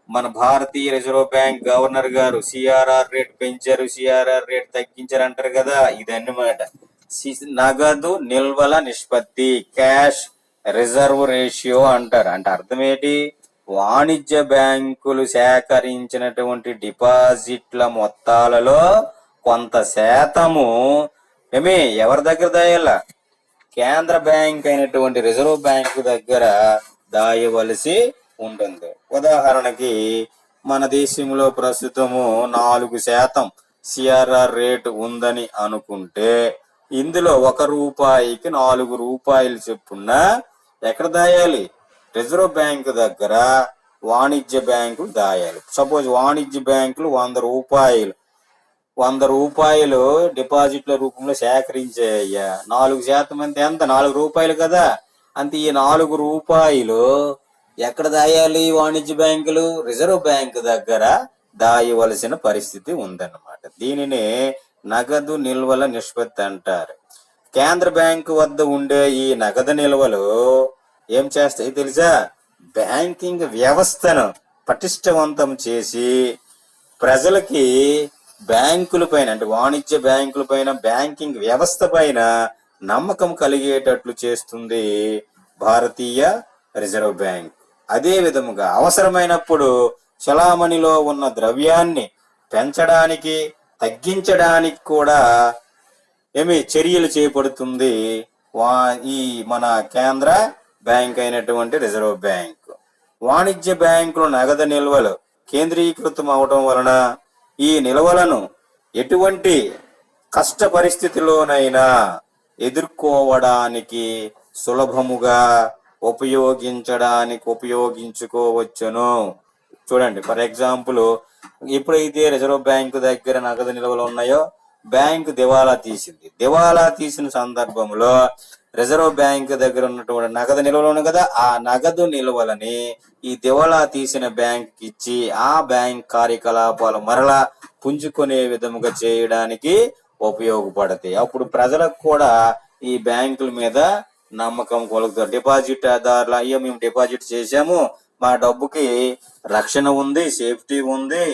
మన భారతీయ రిజర్వ్ బ్యాంక్ గవర్నర్ గారు సిఆర్ఆర్ రేట్ పెంచారు, సిఆర్ఆర్ రేట్ తగ్గించారు అంటారు కదా. ఇదన్నమాట నగదు నిల్వల నిష్పత్తి, క్యాష్ రిజర్వ్ రేషియో అంటారు. అంటే అర్థం ఏంటి, వాణిజ్య బ్యాంకులు సేకరించినటువంటి డిపాజిట్ల మొత్తాలలో కొంత శాతము ఎవరి దగ్గర దాయాల, కేంద్ర బ్యాంక్ అయినటువంటి రిజర్వ్ బ్యాంక్ దగ్గర దాయవలసి ఉంటుంది. ఉదాహరణకి మన దేశంలో ప్రస్తుతము 4% సిఆర్ఆర్ రేటు ఉందని అనుకుంటే ఇందులో 1 రూపాయికి 4 రూపాయలు చొప్పున ఎక్కడ దాయాలి? రిజర్వ్ బ్యాంక్ దగ్గర వాణిజ్య బ్యాంకులు దాయాలి. సపోజ్ వాణిజ్య బ్యాంకులు 100 రూపాయలు డిపాజిట్ల రూపంలో సేకరించాయ్యా. 4% అంటే ఎంత? 4 రూపాయలు కదా. అంతే. ఈ 4 రూపాయలు ఎక్కడ దాయాలి? వాణిజ్య బ్యాంకులు రిజర్వ్ బ్యాంక్ దగ్గర దాయవలసిన పరిస్థితి ఉందన్నమాట. దీనిని నగదు నిల్వల నిష్పత్తి అంటారు. కేంద్ర బ్యాంకు వద్ద ఉండే ఈ నగదు నిల్వలు ఏం చేస్తాయి తెలుసా? బ్యాంకింగ్ వ్యవస్థను పటిష్టవంతం చేసి ప్రజలకి బ్యాంకుల పైన, అంటే వాణిజ్య బ్యాంకుల పైన, బ్యాంకింగ్ వ్యవస్థ పైన నమ్మకం కలిగేటట్లు చేస్తుంది భారతీయ రిజర్వ్ బ్యాంక్. అదే విధముగా అవసరమైనప్పుడు చలామణిలో ఉన్న ద్రవ్యాన్ని పెంచడానికి, తగ్గించడానికి కూడా చర్యలు చేపడుతుంది ఈ మన కేంద్ర బ్యాంక్ అయినటువంటి రిజర్వ్ బ్యాంక్. వాణిజ్య బ్యాంకుల నగదు నిల్వలు కేంద్రీకృతం అవడం వలన ఈ నిల్వలను ఎటువంటి కష్ట పరిస్థితిలోనైనా ఎదుర్కోవడానికి సులభముగా ఉపయోగించుకోవచ్చును. చూడండి, ఫర్ ఎగ్జాంపుల్, ఎప్పుడైతే రిజర్వ్ బ్యాంకు దగ్గర నగదు నిల్వలు ఉన్నాయో బ్యాంకు దివాలా తీసింది. దివాలా తీసిన సందర్భంలో రిజర్వ్ బ్యాంక్ దగ్గర ఉన్నటువంటి నగదు నిల్వలు ఉన్నాయి కదా, ఆ నగదు నిల్వలని ఈ దివాలా తీసిన బ్యాంక్ ఇచ్చి ఆ బ్యాంక్ కార్యకలాపాలు మరలా పుంజుకునే విధముగా చేయడానికి ఉపయోగపడతాయి. అప్పుడు ప్రజలకు కూడా ఈ బ్యాంకుల మీద నమ్మకం కలుగుతారు. డిపాజిట్ దారులు, అయ్యో మేము డిపాజిట్ చేసాము, మా డబ్బుకి రక్షణ ఉంది, సేఫ్టీ ఉంది,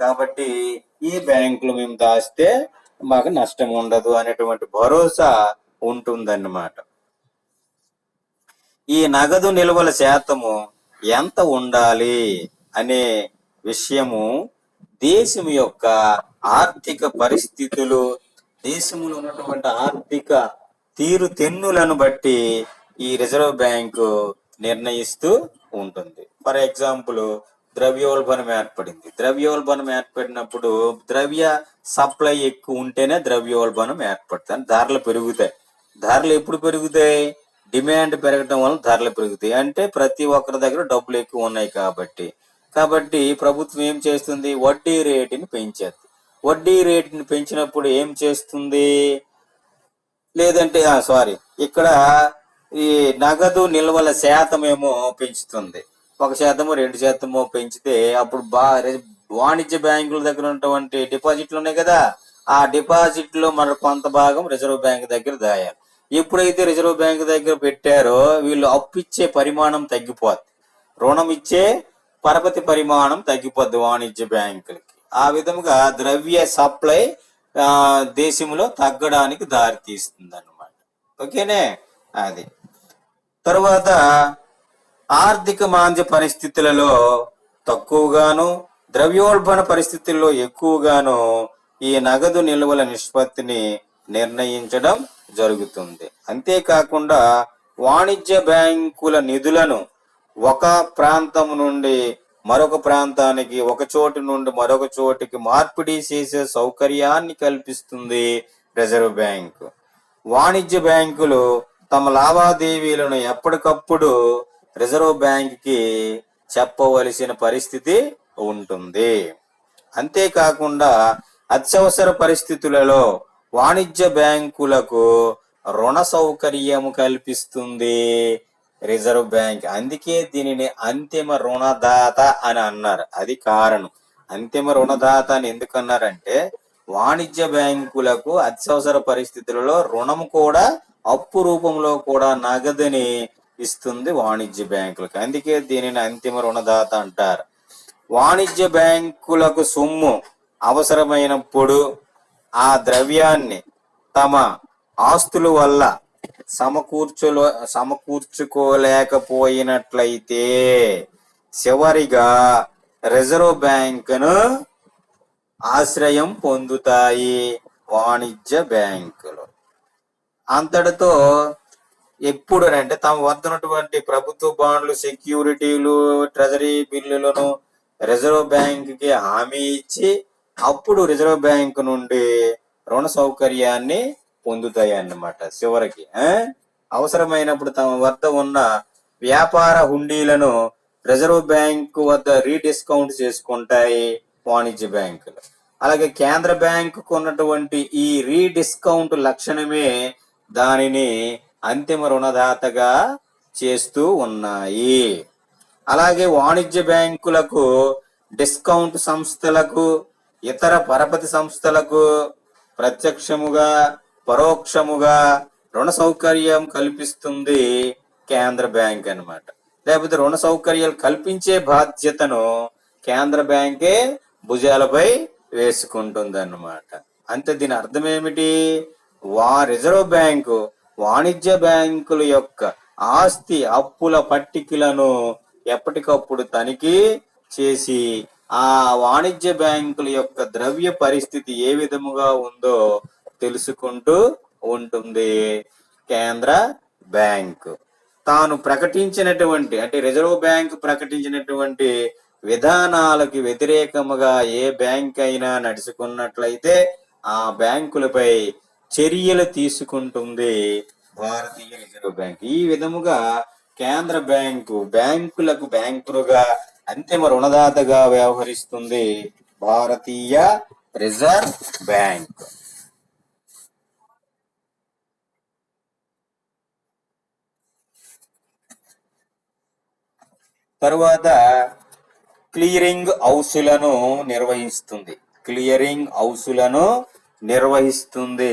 కాబట్టి ఈ బ్యాంకులు మేము దాస్తే మాకు నష్టం ఉండదు అనేటువంటి భరోసా ఉంటుందన్నమాట. ఈ నగదు నిల్వల శాతము ఎంత ఉండాలి అనే విషయము దేశం యొక్క ఆర్థిక పరిస్థితులు, దేశంలో ఉన్నటువంటి ఆర్థిక తీరుతెన్నులను బట్టి ఈ రిజర్వ్ బ్యాంకు నిర్ణయిస్తూ ఉంటుంది. ఫర్ ఎగ్జాంపుల్, ద్రవ్యోల్బణం ఏర్పడింది. ద్రవ్యోల్బణం ఏర్పడినప్పుడు ద్రవ్య సప్లై ఎక్కువ ఉంటేనే ద్రవ్యోల్బణం ఏర్పడుతుంది, ధరలు పెరుగుతాయి. ధరలు ఎప్పుడు పెరుగుతాయి? డిమాండ్ పెరగడం వల్ల ధరలు పెరుగుతాయి. అంటే ప్రతి ఒక్కరి దగ్గర డబ్బులు ఎక్కువ ఉన్నాయి కాబట్టి ప్రభుత్వం ఏం చేస్తుంది? వడ్డీ రేటుని పెంచేది. వడ్డీ రేటుని పెంచినప్పుడు ఏం చేస్తుంది? లేదంటే ఇక్కడ ఈ నగదు నిల్వల శాతమేమో పెంచుతుంది. 1%, 2% పెంచితే అప్పుడు వాణిజ్య బ్యాంకుల దగ్గర ఉన్నటువంటి డిపాజిట్లు ఉన్నాయి కదా, ఆ డిపాజిట్లో మన కొంత భాగం రిజర్వ్ బ్యాంక్ దగ్గర దాయాలి. ఎప్పుడైతే రిజర్వ్ బ్యాంక్ దగ్గర పెట్టారో వీళ్ళు అప్పు ఇచ్చే పరిమాణం తగ్గిపోద్ది, రుణం ఇచ్చే పరపతి పరిమాణం తగ్గిపోద్ది వాణిజ్య బ్యాంకులకి. ఆ విధముగా ద్రవ్య సప్లై దేశంలో తగ్గడానికి దారి తీస్తుంది అన్నమాట. ఓకేనే. అది తరువాత ఆర్థిక మాంద్య పరిస్థితులలో తక్కువగాను, ద్రవ్యోల్బణ పరిస్థితుల్లో ఎక్కువగాను ఈ నగదు నిల్వల నిష్పత్తిని నిర్ణయించడం జరుగుతుంది. అంతేకాకుండా వాణిజ్య బ్యాంకుల నిధులను ఒక ప్రాంతం నుండి మరొక ప్రాంతానికి, ఒక చోటు నుండి మరొక చోటికి మార్పిడి చేసే సౌకర్యాన్ని కల్పిస్తుంది రిజర్వ్ బ్యాంకు. వాణిజ్య బ్యాంకులు తమ లావాదేవీలను ఎప్పటికప్పుడు రిజర్వ్ బ్యాంక్కి చెప్పవలసిన పరిస్థితి ఉంటుంది. అంతేకాకుండా అత్యవసర పరిస్థితులలో వాణిజ్య బ్యాంకులకు రుణ సౌకర్యం కల్పిస్తుంది రిజర్వ్ బ్యాంక్. అందుకే దీనిని అంతిమ రుణదాత అని అన్నారు. అది కారణం. అంతిమ రుణదాత అని ఎందుకు అన్నారంటే వాణిజ్య బ్యాంకులకు అత్యవసర పరిస్థితులలో రుణం కూడా, అప్పు రూపంలో కూడా నగదుని ఇస్తుంది వాణిజ్య బ్యాంకులకు. అందుకే దీనిని అంతిమ రుణదాత అంటారు. వాణిజ్య బ్యాంకులకు సొమ్ము అవసరమైనప్పుడు ఆ ద్రవ్యాన్ని తమ ఆస్తుల వల్ల సమకూర్చుకోలేకపోయినట్లయితే చివరిగా రిజర్వ్ బ్యాంకును ఆశ్రయం పొందుతాయి వాణిజ్య బ్యాంకులు. అంతటితో ఎప్పుడు అంటే తమ వద్ద ఉన్నటువంటి ప్రభుత్వ బాండ్లు, సెక్యూరిటీలు, ట్రెజరీ బిల్లులను రిజర్వ్ బ్యాంకుకి హామీ ఇచ్చి అప్పుడు రిజర్వ్ బ్యాంకు నుండి రుణ సౌకర్యాన్ని పొందుతాయి అన్నమాట. చివరికి అవసరమైనప్పుడు తమ వద్ద ఉన్న వ్యాపార హుండీలను రిజర్వ్ బ్యాంకు వద్ద రీడిస్కౌంట్ చేసుకుంటాయి వాణిజ్య బ్యాంకులు. అలాగే కేంద్ర బ్యాంకుకు ఉన్నటువంటి ఈ రీడిస్కౌంట్ లక్షణమే దానిని అంతిమ రుణదాతగా చేస్తూ ఉన్నాయి. అలాగే వాణిజ్య బ్యాంకులకు, డిస్కౌంట్ సంస్థలకు, ఇతర పరపతి సంస్థలకు ప్రత్యక్షముగా పరోక్షముగా రుణ సౌకర్యం కల్పిస్తుంది కేంద్ర బ్యాంక్ అన్నమాట. లేకపోతే రుణ సౌకర్యాలు కల్పించే బాధ్యతను కేంద్ర బ్యాంకే భుజాలపై వేసుకుంటుంది అన్నమాట. అంతే. దీని అర్థం ఏమిటి? రిజర్వ్ బ్యాంకు వాణిజ్య బ్యాంకుల యొక్క ఆస్తి అప్పుల పట్టికలను ఎప్పటికప్పుడు తనిఖీ చేసి ఆ వాణిజ్య బ్యాంకుల యొక్క ద్రవ్య పరిస్థితి ఏ విధముగా ఉందో తెలుసుకుంటూ ఉంటుంది కేంద్ర బ్యాంకు. తాను ప్రకటించినటువంటి, అంటే రిజర్వ్ బ్యాంక్ ప్రకటించినటువంటి విధానాలకు వ్యతిరేకముగా ఏ బ్యాంక్ అయినా నడుచుకున్నట్లయితే ఆ బ్యాంకులపై చర్యలు తీసుకుంటుంది భారతీయ రిజర్వ్ బ్యాంక్. ఈ విధముగా కేంద్ర బ్యాంకు బ్యాంకులకు బ్యాంకులుగా అంతిమ రుణదాతగా వ్యవహరిస్తుంది భారతీయ రిజర్వ్ బ్యాంక్. తరువాత క్లియరింగ్ హౌసులను నిర్వహిస్తుంది. క్లియరింగ్ హౌసులను నిర్వహిస్తుంది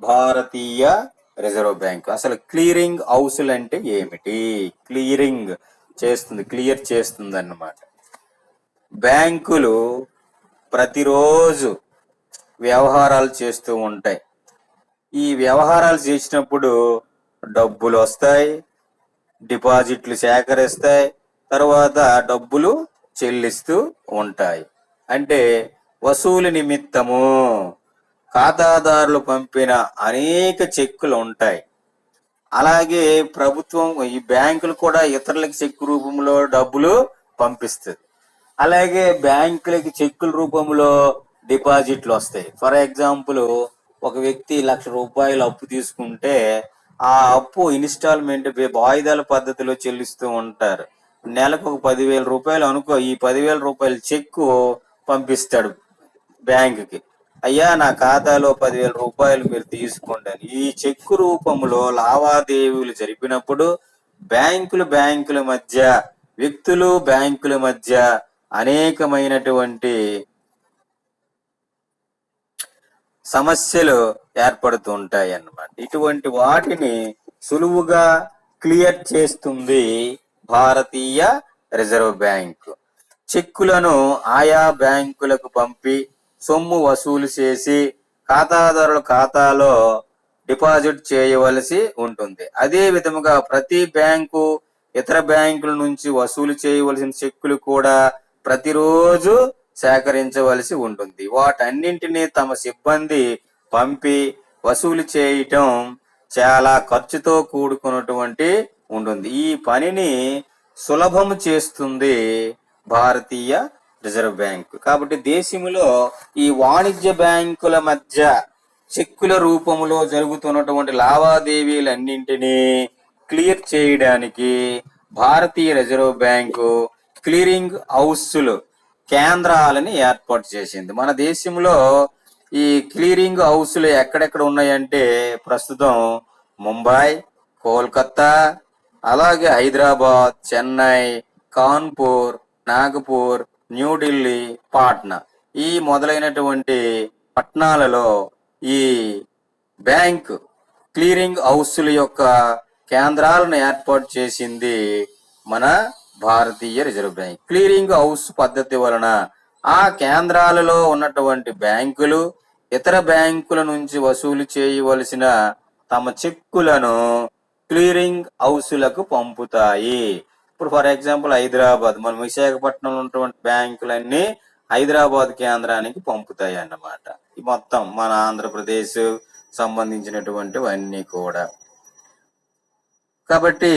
భారతీయ రిజర్వ్ బ్యాంక్. అసలు క్లియరింగ్ హౌసులు అంటే ఏమిటి? క్లియరింగ్ చేస్తుంది, క్లియర్ చేస్తుంది అన్నమాట. బ్యాంకులు ప్రతిరోజు వ్యవహారాలు చేస్తూ ఉంటాయి. ఈ వ్యవహారాలు చేసినప్పుడు డబ్బులు వస్తాయి, డిపాజిట్లు సేకరిస్తాయి, తర్వాత డబ్బులు చెల్లిస్తూ ఉంటాయి. అంటే వసూలు నిమిత్తము ఖాతాదారులు పంపిన అనేక చెక్కులు ఉంటాయి. అలాగే ప్రభుత్వం, ఈ బ్యాంకులు కూడా ఇతరులకి చెక్కు రూపంలో డబ్బులు పంపిస్తుంది. అలాగే బ్యాంకులకి చెక్కుల రూపంలో డిపాజిట్లు వస్తాయి. ఫర్ ఎగ్జాంపుల్, ఒక వ్యక్తి ₹1,00,000 అప్పు తీసుకుంటే ఆ అప్పు ఇన్స్టాల్మెంట్ వాయిదాల పద్ధతిలో చెల్లిస్తూ ఉంటారు. నెలకు ఒక ₹10,000 అనుకో. ఈ ₹10,000 చెక్కు పంపిస్తాడు బ్యాంకుకి. అయ్యా, నా ఖాతాలో ₹10,000 మీరు తీసుకోండి అని. ఈ చెక్కు రూపంలో లావాదేవీలు జరిపినప్పుడు బ్యాంకుల మధ్య, వ్యక్తులు బ్యాంకుల మధ్య అనేకమైనటువంటి సమస్యలు ఏర్పడుతూ ఉంటాయి అన్నమాట. ఇటువంటి వాటిని సులువుగా క్లియర్ చేస్తుంది భారతీయ రిజర్వ్ బ్యాంక్. చెక్కులను ఆయా బ్యాంకులకు పంపి సొమ్ము వసూలు చేసి ఖాతాదారుల ఖాతాలో డిపాజిట్ చేయవలసి ఉంటుంది. అదే విధముగా ప్రతి బ్యాంకు ఇతర బ్యాంకుల నుంచి వసూలు చేయవలసిన చెక్కులు కూడా ప్రతిరోజు సేకరించవలసి ఉంటుంది. వాటన్నింటినీ తమ సిబ్బంది పంపి వసూలు చేయటం చాలా ఖర్చుతో కూడుకున్నటువంటి ఉంటుంది. ఈ పనిని సులభం చేస్తుంది భారతీయ రిజర్వ్ బ్యాంక్. కాబట్టి దేశంలో ఈ వాణిజ్య బ్యాంకుల మధ్య చెక్కుల రూపంలో జరుగుతున్నటువంటి లావాదేవీలన్నింటినీ క్లియర్ చేయడానికి భారతీయ రిజర్వ్ బ్యాంకు క్లియరింగ్ హౌస్లు, కేంద్రాలని ఏర్పాటు చేసింది. మన దేశంలో ఈ క్లియరింగ్ హౌస్లు ఎక్కడెక్కడ ఉన్నాయంటే ప్రస్తుతం ముంబై, కోల్కతా, అలాగే హైదరాబాద్, చెన్నై, కాన్పూర్, నాగపూర్, న్యూఢిల్లీ, పాట్నా, ఈ మొదలైనటువంటి పట్టణాలలో ఈ బ్యాంక్ క్లియరింగ్ హౌస్ల యొక్క కేంద్రాలను ఏర్పాటు చేసింది మన భారతీయ రిజర్వ్ బ్యాంక్. క్లియరింగ్ హౌస్ పద్ధతి వలన ఆ కేంద్రాలలో ఉన్నటువంటి బ్యాంకులు ఇతర బ్యాంకుల నుంచి వసూలు చేయవలసిన తమ చెక్కులను క్లియరింగ్ హౌస్లకు పంపుతాయి. ఇప్పుడు ఫర్ ఎగ్జాంపుల్ హైదరాబాద్, మన విశాఖపట్నంలో ఉన్నటువంటి బ్యాంకులన్నీ హైదరాబాద్ కేంద్రానికి పంపుతాయి అన్నమాట. ఈ మొత్తం మన ఆంధ్రప్రదేశ్ సంబంధించినటువంటివన్నీ కూడా. కాబట్టి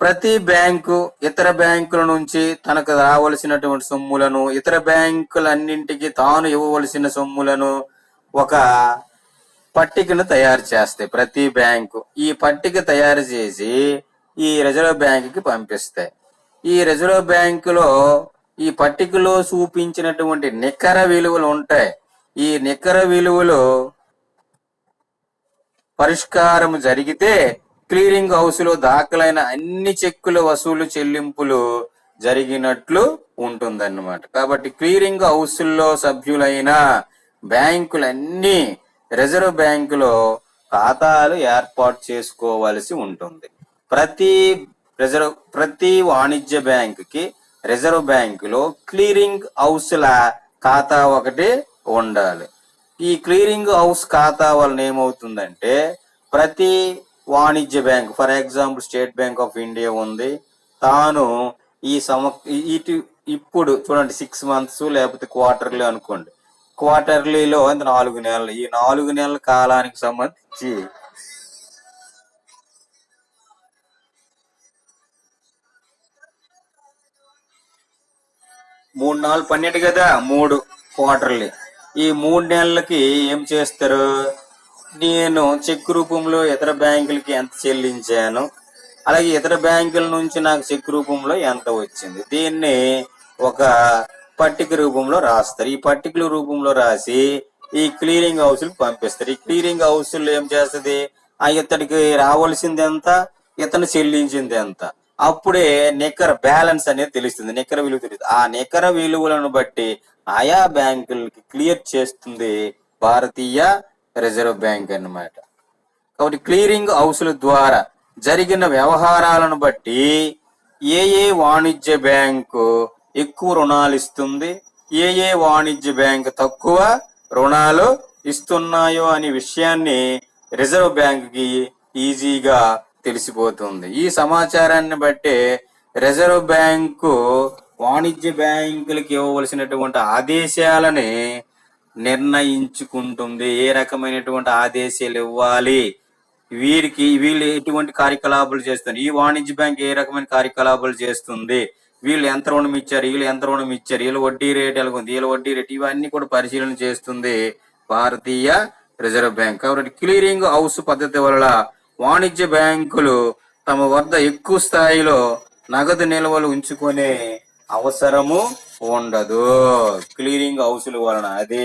ప్రతి బ్యాంకు ఇతర బ్యాంకుల నుంచి తనకు రావలసినటువంటి సొమ్ములను, ఇతర బ్యాంకులన్నింటికి తాను ఇవ్వవలసిన సొమ్ములను ఒక పట్టికను తయారు చేస్తాయి ప్రతి బ్యాంకు. ఈ పట్టిక తయారు చేసి ఈ రిజర్వ్ బ్యాంకుకి పంపిస్తాయి. ఈ రిజర్వ్ బ్యాంకులో ఈ పట్టికలో చూపించినటువంటి నికర విలువలు ఉంటాయి. ఈ నికర విలువలు పరిష్కారం జరిగితే క్లియరింగ్ హౌస్ లో దాఖలైన అన్ని చెక్కుల వసూలు చెల్లింపులు జరిగినట్లు ఉంటుందన్నమాట. కాబట్టి క్లియరింగ్ హౌస్ లో సభ్యులైన బ్యాంకులన్నీ రిజర్వ్ బ్యాంకులో ఖాతాలు ఏర్పాటు చేసుకోవలసి ఉంటుంది. ప్రతి వాణిజ్య బ్యాంకుకి రిజర్వ్ బ్యాంకులో క్లియరింగ్ హౌస్ల ఖాతా ఒకటి ఉండాలి. ఈ క్లియరింగ్ హౌస్ ఖాతా వలన ఏమవుతుందంటే ప్రతి వాణిజ్య bank, for example state bank of India ఉంది, తాను ఇప్పుడు చూడండి 6 months లేకపోతే క్వార్టర్లీ అనుకోండి, క్వార్టర్లీలో 4 నెలలు, ఈ 4 నెలల కాలానికి సంబంధించి 3 4 12 కదా, 3 క్వార్టర్లీ. ఈ 3 నెలలకి ఏం చేస్తారు, నేను చెక్ రూపంలో ఇతర బ్యాంకులకి ఎంత చెల్లించాను, అలాగే ఇతర బ్యాంకుల నుంచి నాకు చెక్ రూపంలో ఎంత వచ్చింది, దీన్ని ఒక పట్టిక రూపంలో రాస్తారు. ఈ పట్టికల రూపంలో రాసి ఈ క్లియరింగ్ హౌస్లకు పంపిస్తారు. ఈ క్లియరింగ్ హౌస్లు ఏం చేస్తుంది, ఆ ఇతడికి రావాల్సింది ఎంత, ఇతను చెల్లించింది ఎంత, అప్పుడే నికర బ్యాలెన్స్ అనేది తెలుస్తుంది, నికర విలువ తెలుస్తుంది. ఆ నికర విలువలను బట్టి ఆయా బ్యాంకులకి క్లియర్ చేస్తుంది భారతీయ రిజర్వ్ బ్యాంక్ అన్నమాట. కాబట్టి క్లియరింగ్ హౌస్ల ద్వారా జరిగిన వ్యవహారాలను బట్టి ఏ వాణిజ్య బ్యాంకు ఎక్కువ రుణాలు ఇస్తుంది, ఏ వాణిజ్య బ్యాంకు తక్కువ రుణాలు ఇస్తున్నాయో అనే విషయాన్ని రిజర్వ్ బ్యాంకుకి ఈజీగా తెలిసిపోతుంది. ఈ సమాచారాన్ని బట్టి రిజర్వ్ బ్యాంకు వాణిజ్య బ్యాంకులకు ఇవ్వవలసినటువంటి ఆదేశాలని నిర్ణయించుకుంటుంది. ఏ రకమైనటువంటి ఆదేశాలు ఇవ్వాలి, వీళ్ళు ఎటువంటి కార్యకలాపాలు చేస్తుంది, ఈ వాణిజ్య బ్యాంక్ ఏ రకమైన కార్యకలాపాలు చేస్తుంది, వీళ్ళు ఎంత రుణం ఇచ్చారు, వీళ్ళు ఎంత రుణం ఇచ్చారు, వీళ్ళ వడ్డీ రేట్ ఎలాగుంది, వీళ్ళ వడ్డీ రేట్, ఇవన్నీ కూడా పరిశీలన చేస్తుంది భారతీయ రిజర్వ్ బ్యాంక్. కాబట్టి క్లియరింగ్ హౌస్ పద్ధతి వల్ల వాణిజ్య బ్యాంకులు తమ వద్ద ఎక్కువ స్థాయిలో నగదు నిల్వలు ఉంచుకునే అవసరము ఉండదు క్లియరింగ్ హౌస్ల వలన. అది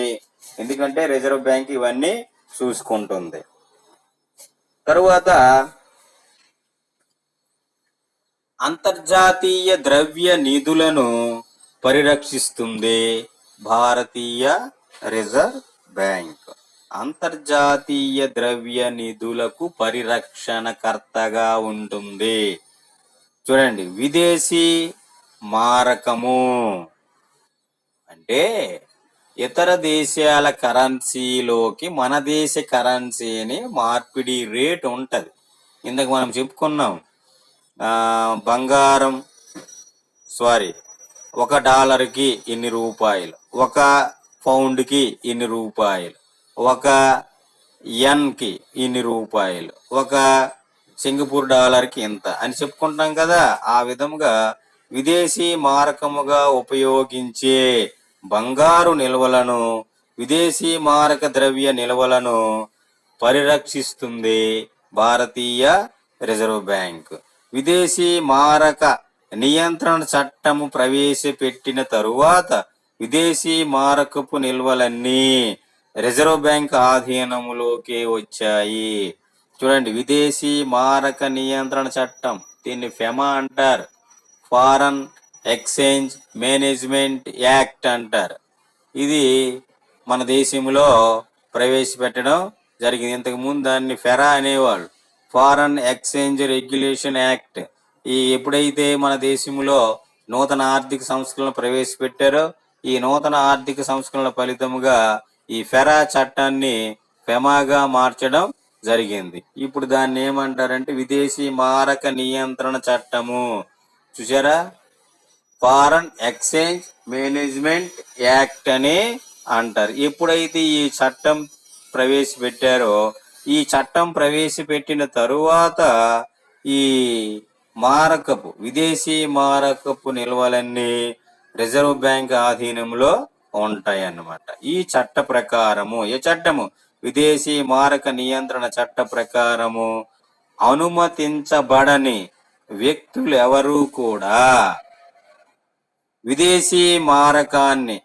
ఎందుకంటే రిజర్వ్ బ్యాంక్ ఇవన్నీ చూసుకుంటుంది. తరువాత అంతర్జాతీయ ద్రవ్య నిధులను పరిరక్షిస్తుంది భారతీయ రిజర్వ్ బ్యాంక్. అంతర్జాతీయ ద్రవ్య నిధులకు పరిరక్షణకర్తగా ఉంటుంది. చూడండి, విదేశీ మారకము అంటే ఇతర దేశాల కరెన్సీలోకి మన దేశ కరెన్సీని మార్పిడి రేట్ ఉంటది. ఇందాక మనం చెప్పుకున్నాం, బంగారం $1కి ఇన్ని రూపాయలు, 1 పౌండ్కి ఇన్ని రూపాయలు, 1 యెన్కి ఇన్ని రూపాయలు, 1 సింగపూర్ డాలర్కి ఇంత అని చెప్పుకుంటాం కదా. ఆ విధంగా విదేశీ మారకముగా ఉపయోగించే బంగారు నిల్వలను, విదేశీ మారక ద్రవ్య నిల్వలను పరిరక్షిస్తుంది భారతీయ రిజర్వ్ బ్యాంక్. విదేశీ మారక నియంత్రణ చట్టము ప్రవేశపెట్టిన తరువాత విదేశీ మారకపు నిల్వలన్నీ రిజర్వ్ బ్యాంక్ ఆధీనంలోకి వచ్చాయి. చూడండి, విదేశీ మారక నియంత్రణ చట్టం, దీన్ని ఫెమా అంటారు, ఫారెన్ ఎక్స్చేంజ్ మేనేజ్మెంట్ యాక్ట్ అంటారు. ఇది మన దేశంలో ప్రవేశపెట్టడం జరిగింది. ఇంతకు ముందు దాన్ని ఫెరా అనేవాళ్ళు, ఫారెన్ ఎక్స్చేంజ్ రెగ్యులేషన్ యాక్ట్. ఎప్పుడైతే మన దేశంలో నూతన ఆర్థిక సంస్కరణలు ప్రవేశపెట్టారో, ఈ నూతన ఆర్థిక సంస్కరణల ఫలితముగా ఈ ఫెరా చట్టాన్ని ఫెమాగా మార్చడం జరిగింది. ఇప్పుడు దాన్ని ఏమంటారంటే విదేశీ మారక నియంత్రణ చట్టము. చూసారా, ఫారెన్ ఎక్స్చేంజ్ మేనేజ్మెంట్ యాక్ట్ అని అంటారు. ఎప్పుడైతే ఈ చట్టం ప్రవేశపెట్టారో, ఈ చట్టం ప్రవేశపెట్టిన తరువాత ఈ విదేశీ మారకపు నిల్వలన్నీ రిజర్వ్ బ్యాంక్ ఆధీనంలో ఉంటాయి అన్నమాట. ఈ చట్ట ప్రకారము, ఏ చట్టము, విదేశీ మారక నియంత్రణ చట్ట ప్రకారము అనుమతించబడని వ్యక్తులు ఎవరు కూడా విదేశీ మారకాన్ని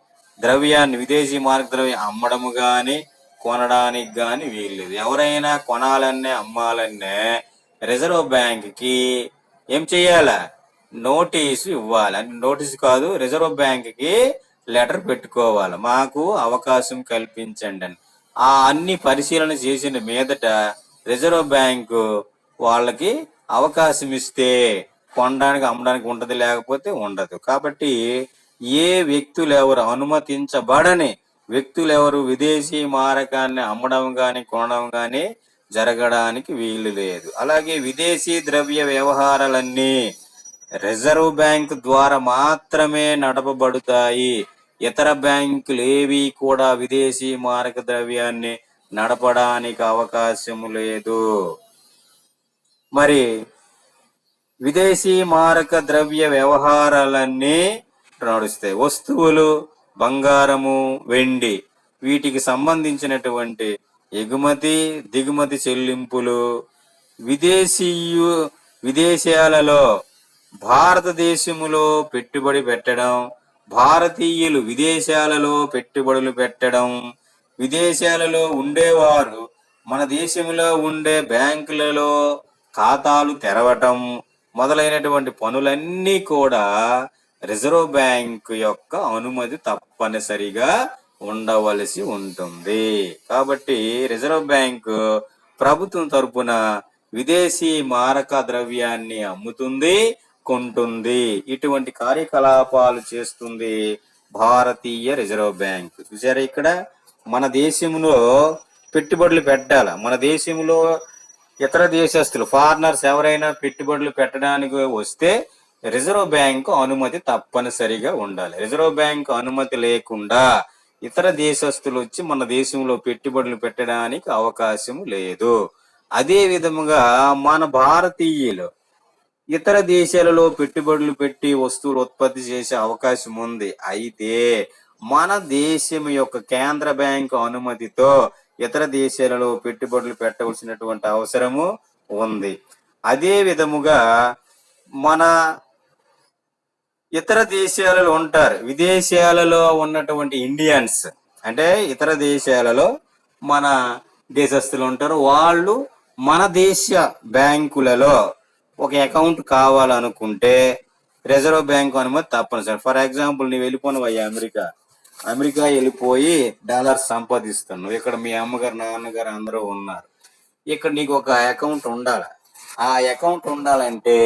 విదేశీ మారక ద్రవ్యం అమ్మడము గాని కొనడానికి గాని వీల్లేదు. ఎవరైనా కొనాలన్నే అమ్మాలన్నే రిజర్వ్ బ్యాంక్ కి ఏం చెయ్యాల? నోటీసు ఇవ్వాలి. అంటే నోటీసు కాదు, రిజర్వ్ బ్యాంక్ కి లెటర్ పెట్టుకోవాలి, మాకు అవకాశం కల్పించండి అని. ఆ అన్ని పరిశీలన చేసిన మీదట రిజర్వ్ బ్యాంకు వాళ్ళకి అవకాశం ఇస్తే కొనడానికి అమ్మడానికి ఉంటది, లేకపోతే ఉండదు. కాబట్టి ఏ వ్యక్తులు ఎవరు అనుమతించబడని వ్యక్తులు ఎవరు విదేశీ మారకాన్ని అమ్మడం గాని కొనడం గాని జరగడానికి వీలు లేదు. అలాగే విదేశీ ద్రవ్య వ్యవహారాలన్నీ రిజర్వ్ బ్యాంక్ ద్వారా మాత్రమే నడపబడతాయి. ఇతర బ్యాంకులు ఏవి కూడా విదేశీ మారక ద్రవ్యాన్ని నడపడానికి అవకాశం లేదు. మరి విదేశీ మారక ద్రవ్య వ్యవహారాలన్నీ నడుస్తాయి. వస్తువులు, బంగారము, వెండి వీటికి సంబంధించినటువంటి ఎగుమతి దిగుమతి చెల్లింపులు విదేశాలలో భారతదేశములో పెట్టుబడి పెట్టడం, భారతీయులు విదేశాలలో పెట్టుబడులు పెట్టడం, విదేశాలలో ఉండేవారు మన దేశంలో ఉండే బ్యాంకులలో ఖాతాలు తెరవటం మొదలైనటువంటి పనులన్నీ కూడా రిజర్వ్ బ్యాంక్ యొక్క అనుమతి తప్పనిసరిగా ఉండవలసి ఉంటుంది. కాబట్టి రిజర్వ్ బ్యాంక్ ప్రభుత్వం తరపున విదేశీ మారక ద్రవ్యాన్ని అమ్ముతుంది, కొంటుంది. ఇటువంటి కార్యకలాపాలు చేస్తుంది భారతీయ రిజర్వ్ బ్యాంక్. చూసారా, ఇక్కడ మన దేశంలో పెట్టుబడులు పెట్టాల. మన దేశంలో ఇతర దేశస్తులు ఫారినర్స్ ఎవరైనా పెట్టుబడులు పెట్టడానికి వస్తే రిజర్వ్ బ్యాంకు అనుమతి తప్పనిసరిగా ఉండాలి. రిజర్వ్ బ్యాంకు అనుమతి లేకుండా ఇతర దేశస్తులు వచ్చి మన దేశంలో పెట్టుబడులు పెట్టడానికి అవకాశం లేదు. అదే విధముగా మన భారతీయులు ఇతర దేశాలలో పెట్టుబడులు పెట్టి వస్తువులు ఉత్పత్తి చేసే అవకాశం ఉంది. అయితే మన దేశం యొక్క కేంద్ర బ్యాంకు అనుమతితో ఇతర దేశాలలో పెట్టుబడులు పెట్టవలసినటువంటి అవసరము ఉంది. అదే విధముగా మన ఇతర దేశాలలో ఉంటారు, విదేశాలలో ఉన్నటువంటి ఇండియన్స్, అంటే ఇతర దేశాలలో మన దేశస్తులు ఉంటారు. వాళ్ళు మన దేశ బ్యాంకులలో ఒక అకౌంట్ కావాలనుకుంటే రిజర్వ్ బ్యాంకు అనుమతి తప్పనిసరి. ఫర్ ఎగ్జాంపుల్, నువ్వు వెళ్ళిపోయినవు అమెరికా వెళ్ళిపోయి డాలర్స్ సంపాదిస్తున్నావు. ఇక్కడ మీ అమ్మగారు నాన్నగారు అందరూ ఉన్నారు. ఇక్కడ నీకు ఒక అకౌంట్ ఉండాలి. ఆ అకౌంట్ ఉండాలంటే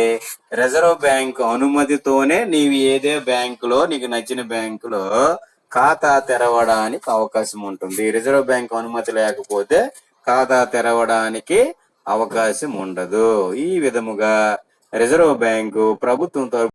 రిజర్వ్ బ్యాంకు అనుమతితోనే నీవు ఏదే బ్యాంకులో నీకు నచ్చిన బ్యాంకులో ఖాతా తెరవడానికి అవకాశం ఉంటుంది. రిజర్వ్ బ్యాంకు అనుమతి లేకపోతే ఖాతా తెరవడానికి అవకాశం ఉండదు. ఈ విధముగా రిజర్వ్ బ్యాంకు ప్రభుత్వం తరపున